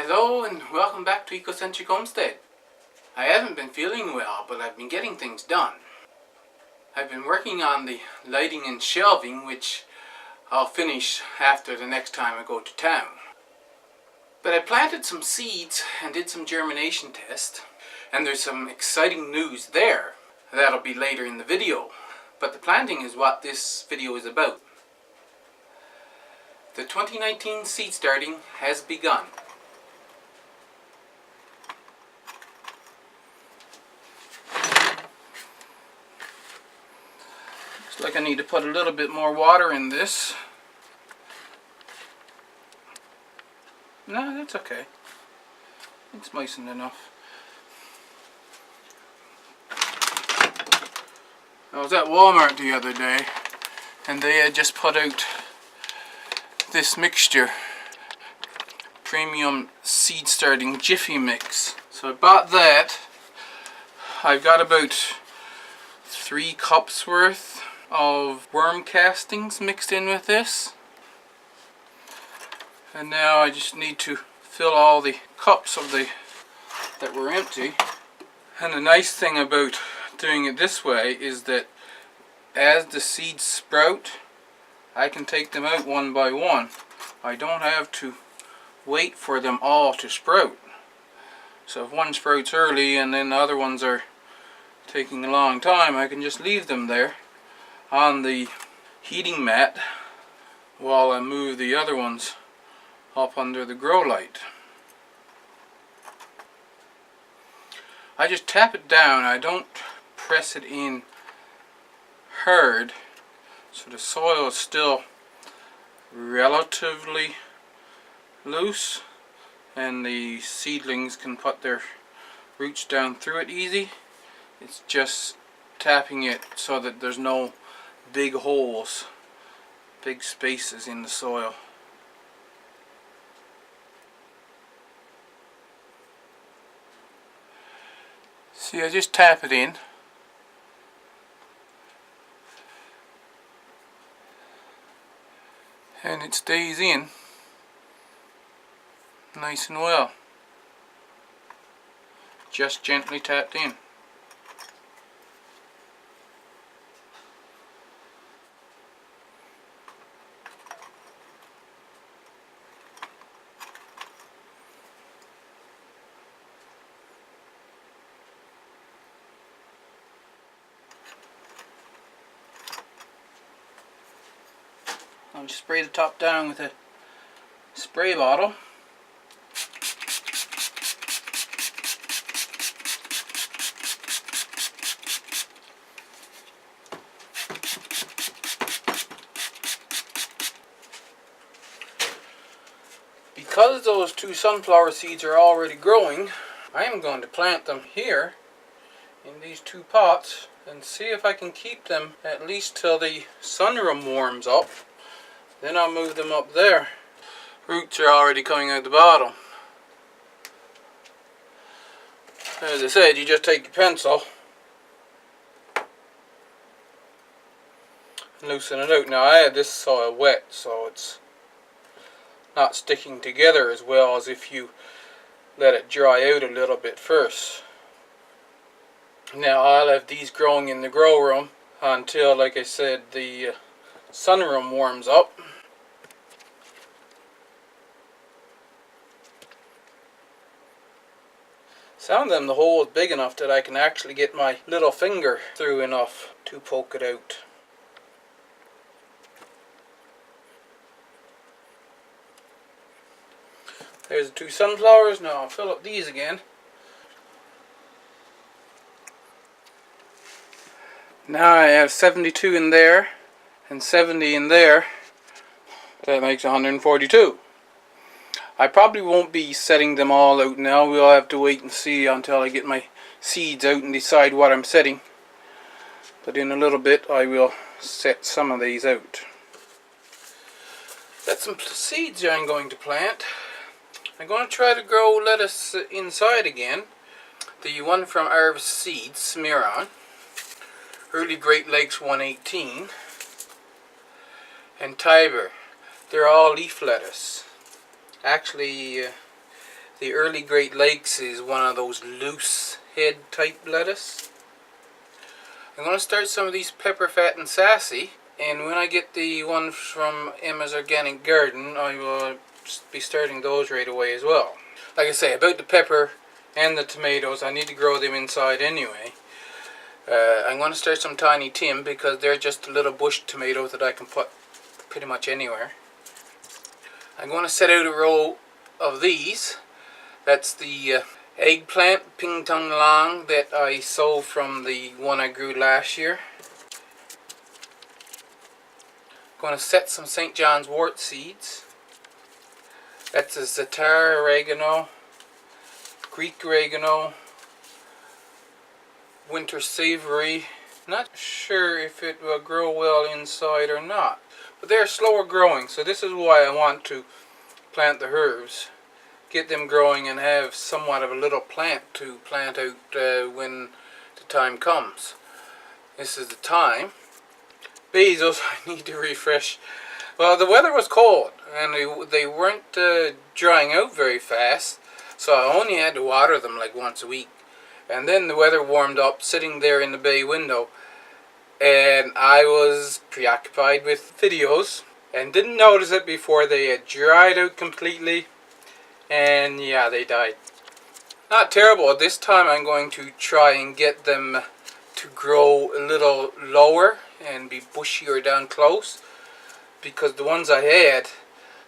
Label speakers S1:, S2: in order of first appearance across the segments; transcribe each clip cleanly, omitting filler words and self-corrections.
S1: Hello and welcome back to Ecocentric Homestead. I haven't been feeling well, but I've been getting things done. I've been working on the lighting and shelving, which I'll finish after the next time I go to town. But I planted some seeds and did some germination tests, and there's some exciting news there. That'll be later in the video, but the planting is what this video is about. The 2019 seed starting has begun. Looks like I need to put a little bit more water in this. No, that's okay. It's moistened enough. I was at Walmart the other day and they had just put out this mixture, premium seed starting Jiffy mix. So I bought that. I've got about 3 cups worth of worm castings mixed in with this, and now I just need to fill all the cups that were empty. And the nice thing about doing it this way is that as the seeds sprout, I can take them out one by one. I don't have to wait for them all to sprout. So if one sprouts early and then the other ones are taking a long time, I can just leave them there on the heating mat while I move the other ones up under the grow light. I just tap it down. I don't press it in hard, so the soil is still relatively loose and the seedlings can put their roots down through it easy. It's just tapping it so that there's no big holes, big spaces in the soil. See, I just tap it in. And it stays in nice and well. Just gently tapped in. I'll just spray the top down with a spray bottle. Because those 2 sunflower seeds are already growing, I am going to plant them here in these 2 pots and see if I can keep them at least till the sunroom warms up. Then I'll move them up there. Roots are already coming out the bottom. As I said, you just take your pencil and loosen it out. Now I had this soil wet, so it's not sticking together as well as if you let it dry out a little bit first. Now I'll have these growing in the grow room until, like I said, the sunroom warms up. Some of them, the hole is big enough that I can actually get my little finger through enough to poke it out. There's the 2 sunflowers. Now I'll fill up these again. Now I have 72 in there and 70 in there. That makes 142. I probably won't be setting them all out now. We'll have to wait and see until I get my seeds out and decide what I'm setting. But in a little bit I will set some of these out. That's some seeds I'm going to plant. I'm going to try to grow lettuce inside again. The one from Arv's Seeds, Smear-On. Early Great Lakes 118. And Tiber. They're all leaf lettuce. Actually, The early Great Lakes is one of those loose head type lettuce. I'm going to start some of these Pepper Fat and Sassy, and when I get the ones from Emma's Organic Garden, I will be starting those right away as well. Like I say, about the pepper and the tomatoes, I need to grow them inside anyway. I'm going to start some Tiny Tim because they're just little bush tomatoes that I can put pretty much anywhere. I'm going to set out a row of these. That's the eggplant Ping Tung Lang that I sowed from the one I grew last year. I'm going to set some St. John's wort seeds. That's a za'atar oregano, Greek oregano, winter savory. Not sure if it will grow well inside or not, but they're slower growing, so this is why I want to plant the herbs, get them growing and have somewhat of a little plant to plant out when the time comes. This is the time. Basils I need to refresh. Well, the weather was cold and they weren't drying out very fast, so I only had to water them like once a week. And then the weather warmed up, sitting there in the bay window, and I was preoccupied with videos and didn't notice it before they had dried out completely, and yeah, they died. Not terrible. This time I'm going to try and get them to grow a little lower and be bushier down close, because the ones I had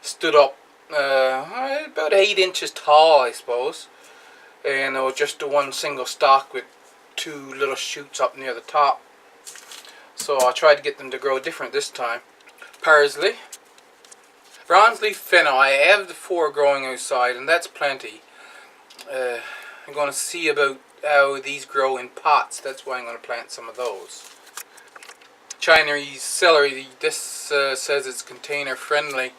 S1: stood up about 8 inches tall, I suppose. And it was just the one single stalk with 2 little shoots up near the top. So I'll try to get them to grow different this time. Parsley. Bronze leaf fennel. I have the 4 growing outside, and that's plenty. I'm going to see about how these grow in pots. That's why I'm going to plant some of those. Chinese celery. This says it's container friendly,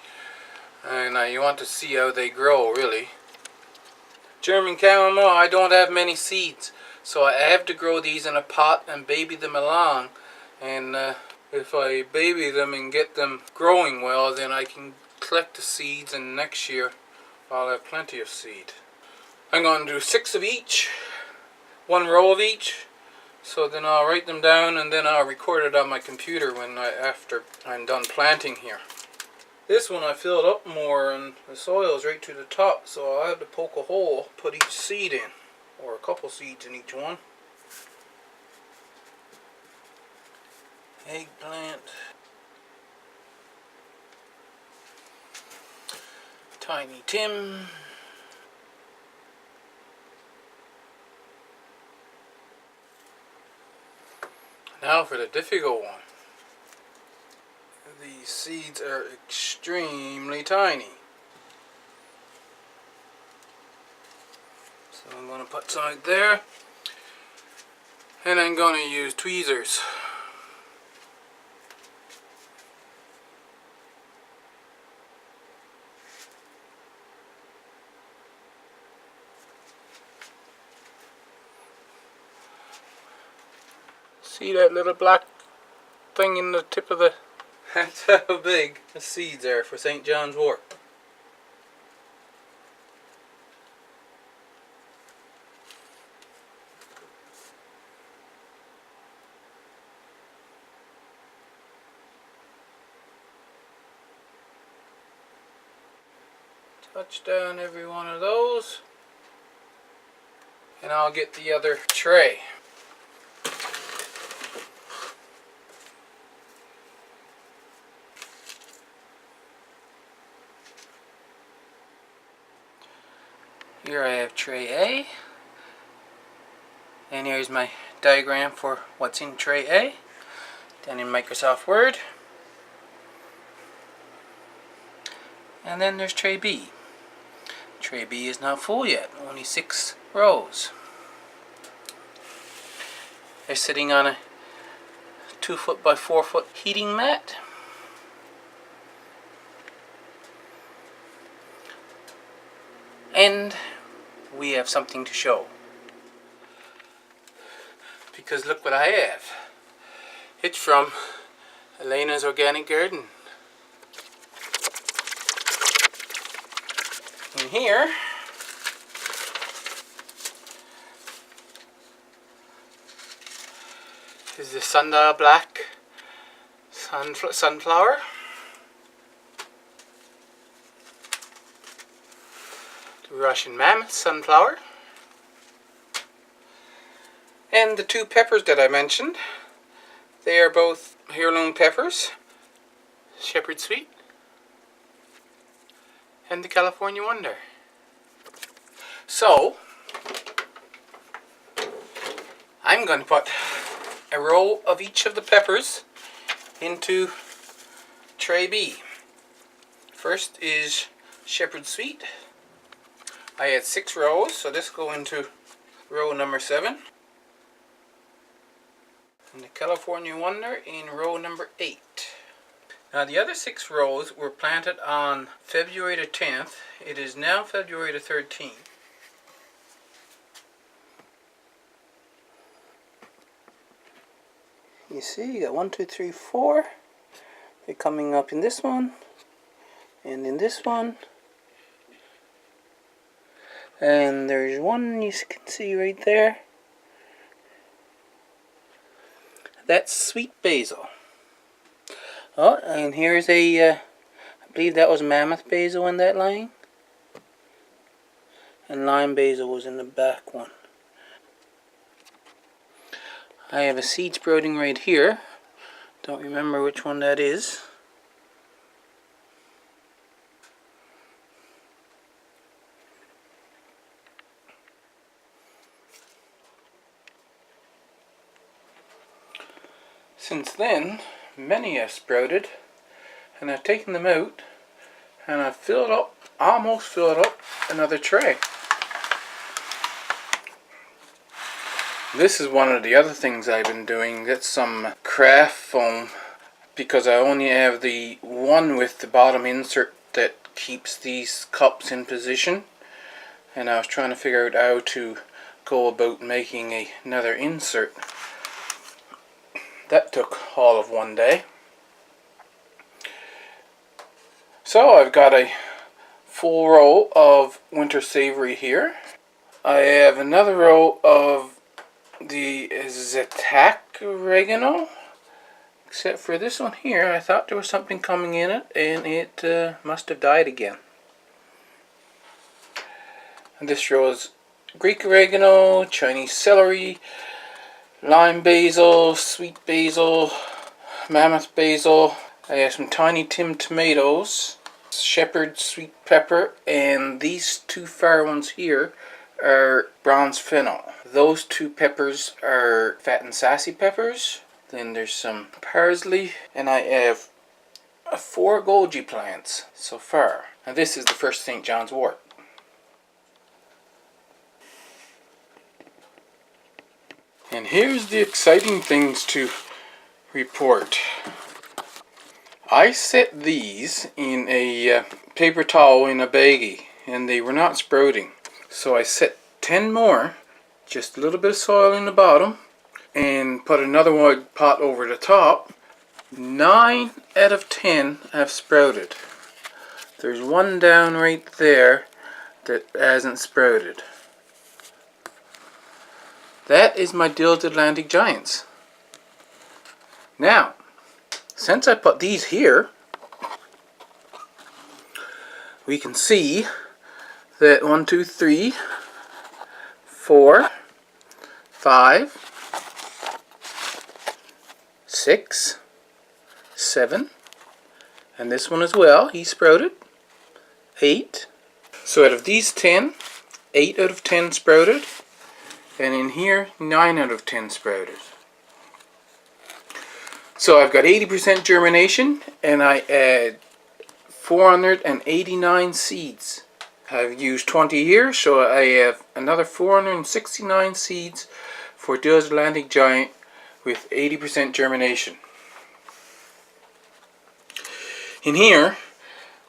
S1: and you want to see how they grow, really. German chamomile, I don't have many seeds, so I have to grow these in a pot and baby them along. And if I baby them and get them growing well, then I can collect the seeds, and next year I'll have plenty of seed. I'm going to do 6 of each, 1 row of each, so then I'll write them down and then I'll record it on my computer after I'm done planting here. This one I filled up more and the soil is right to the top, so I'll have to poke a hole, put each seed in, or a couple seeds in each one. Eggplant. Tiny Tim. Now for the difficult one. These seeds are extremely tiny. So I'm going to put some out there. And I'm going to use tweezers. See that little black thing in the tip of the... That's how big the seeds are for St. John's wort. Touch down every one of those. And I'll get the other tray. Here I have tray A, and here's my diagram for what's in tray A, down in Microsoft Word. And then there's tray B. Tray B is not full yet, only 6 rows. They're sitting on a 2 foot by 4 foot heating mat. And we have something to show. Because look what I have. It's from Elena's Organic Garden. In here This is the sundial black sunflower. The Russian mammoth sunflower. And the two peppers that I mentioned, they are both heirloom peppers, shepherd sweet and the California Wonder. So, I'm going to put a row of each of the peppers into tray B. First is shepherd sweet. I had 6 rows, so this go into row number 7. And the California Wonder in row number 8. Now the other 6 rows were planted on February the 10th. It is now February the 13th. You see, you got 1, 2, 3, 4. They're coming up in this one, and in this one. And there's one you can see right there. That's sweet basil. Oh, and here's a, I believe that was mammoth basil in that line. And lime basil was in the back one. I have a seed sprouting right here. Don't remember which one that is. Since then, many have sprouted, and I've taken them out, and I've filled up, almost filled up, another tray. This is one of the other things I've been doing. Get some craft foam, because I only have the one with the bottom insert that keeps these cups in position, and I was trying to figure out how to go about making another insert. That took all of one day. So I've got a full row of winter savory here. I have another row of the Zatak oregano. Except for this one here, I thought there was something coming in it, and it must have died again. And this row is Greek oregano, Chinese celery, lime basil, sweet basil, mammoth basil. I have some Tiny Tim tomatoes, shepherd sweet pepper, and these 2 far ones here are bronze fennel. Those 2 peppers are fat and sassy peppers. Then there's some parsley, and I have 4 goji plants so far. And this is the first St. John's wort. And here's the exciting things to report. I set these in a paper towel in a baggie, and they were not sprouting. So I set 10 more, just a little bit of soil in the bottom, and put another wood pot over the top. 9 out of 10 have sprouted. There's one down right there that hasn't sprouted. That is my Dill's Atlantic Giants. Now, since I put these here, we can see that 1, 2, 3, 4, 5, 6, 7, and this one as well, he sprouted, 8. So out of these 10, 8 out of 10 sprouted, and in here, 9 out of 10 sprouted. So I've got 80% germination, and I add 489 seeds. I've used 20 here, so I have another 469 seeds for Dill's Atlantic Giant with 80% germination. In here,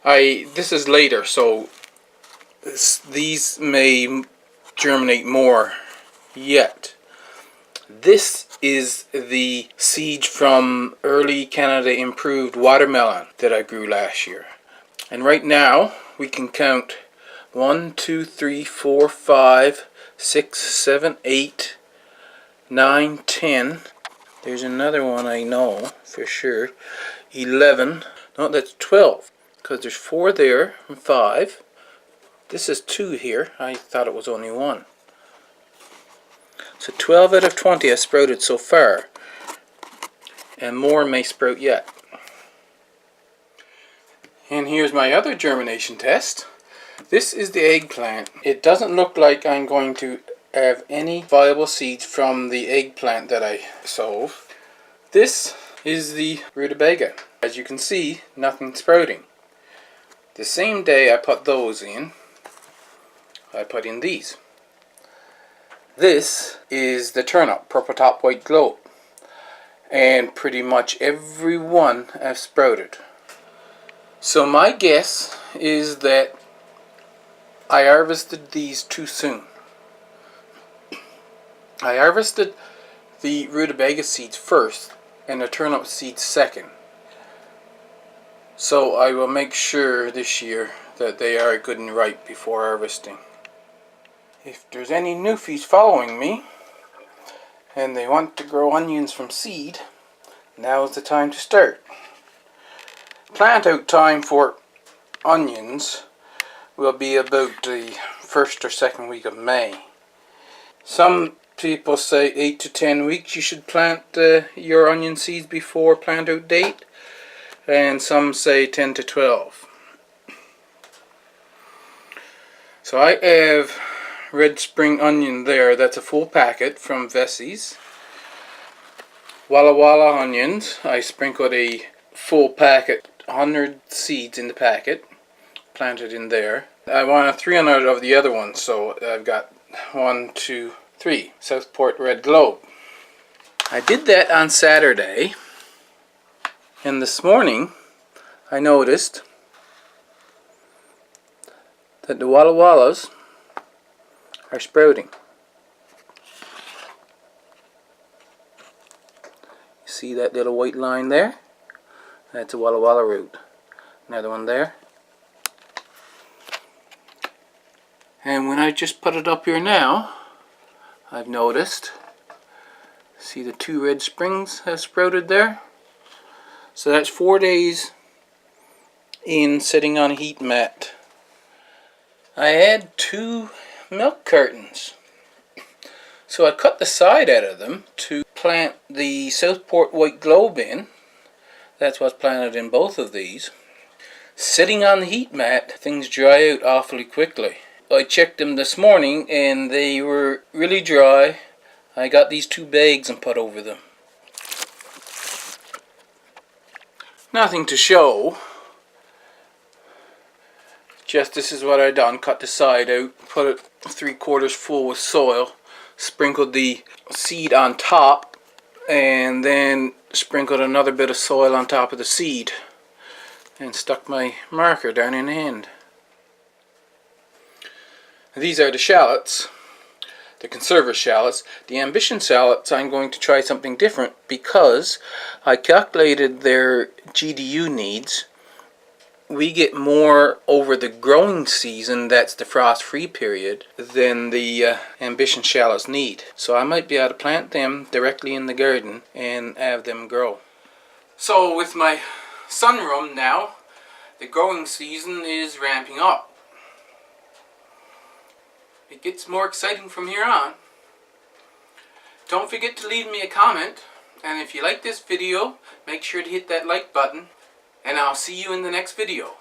S1: this is later, so these may germinate more yet. This is the seed from early Canada improved watermelon that I grew last year. And right now we can count 1, 2, 3, 4, 5, 6, 7, 8, 9, 10, There's another one I know for sure. 11. No, that's 12. Because there's 4 there and 5. This is 2 here. I thought it was only 1. So 12 out of 20 have sprouted so far. And more may sprout yet. And here's my other germination test. This is the eggplant. It doesn't look like I'm going to have any viable seeds from the eggplant that I sowed. This is the rutabaga. As you can see, nothing sprouting. The same day I put those in, I put in these. This is the turnip, purple top, white globe. And pretty much every one have sprouted. So my guess is that I harvested these too soon. I harvested the rutabaga seeds first and the turnip seeds second. So I will make sure this year that they are good and ripe before harvesting. If there's any newfies following me and they want to grow onions from seed, now is the time to start. Plant out time for onions will be about the 1st or 2nd week of May. Some people say 8 to 10 weeks you should plant your onion seeds before plant out date, and some say 10 to 12. So I have red spring onion there. That's a full packet from Vessie's. Walla Walla onions, I sprinkled a full packet, 100 seeds in the packet, planted in there. I want 300 of the other ones, so I've got 1, 2, 3. Southport Red Globe. I did that on Saturday, and this morning I noticed that the Walla Wallas are sprouting. See that little white line there? That's a Walla Walla root. Another one there. And when I just put it up here now, I've noticed, see the 2 red springs have sprouted there? So that's 4 days in sitting on a heat mat. I had 2 milk cartons. So I cut the side out of them to plant the Southport White Globe in. That's what's planted in both of these. Sitting on the heat mat, things dry out awfully quickly. I checked them this morning and they were really dry. I got these 2 bags and put over them. Nothing to show. Just this is what I done. Cut the side out, put it 3/4 full with soil, sprinkled the seed on top, and then sprinkled another bit of soil on top of the seed and stuck my marker down in the end. These are the shallots, the conserva shallots. The ambition shallots, I'm going to try something different because I calculated their GDU needs. We get more over the growing season, that's the frost-free period, than the ambition shallots need. So I might be able to plant them directly in the garden and have them grow. So with my sunroom now, the growing season is ramping up. It gets more exciting from here on. Don't forget to leave me a comment, and if you like this video, make sure to hit that like button, and I'll see you in the next video.